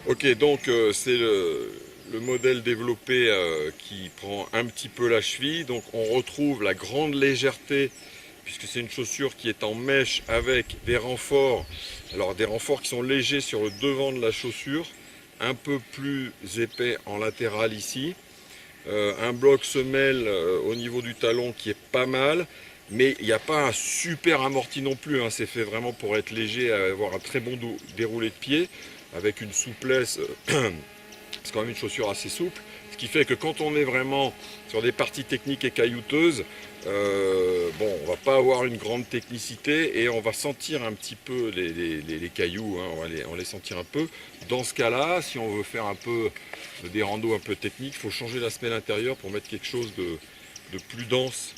Ok, donc c'est le modèle développé qui prend un petit peu la cheville. Donc on retrouve la grande légèreté puisque c'est une chaussure qui est en mèche avec des renforts. Alors des renforts qui sont légers sur le devant de la chaussure, un peu plus épais en latéral ici. Un bloc semelle au niveau du talon qui est pas mal. Mais il n'y a pas un super amorti non plus, hein. C'est fait vraiment pour être léger, avoir un très bon déroulé de pied, avec une souplesse. C'est quand même une chaussure assez souple, ce qui fait que quand on est vraiment sur des parties techniques et caillouteuses, bon, on va pas avoir une grande technicité et on va sentir un petit peu les cailloux, hein, on va les sentir un peu. Dans ce cas-là, si on veut faire un peu des randos un peu techniques, il faut changer la semelle intérieure pour mettre quelque chose de plus dense.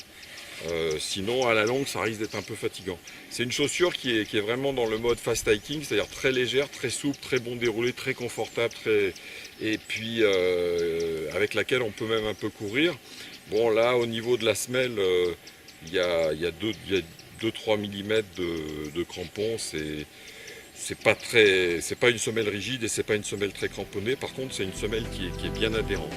Sinon, à la longue, ça risque d'être un peu fatigant. C'est une chaussure qui est vraiment dans le mode fast hiking, c'est-à-dire très légère, très souple, très bon déroulé, très confortable, et puis avec laquelle on peut même un peu courir. Bon, là, au niveau de la semelle, il y a 2-3 mm de crampons. C'est pas une semelle rigide et c'est pas une semelle très cramponnée. Par contre, c'est une semelle qui est bien adhérente.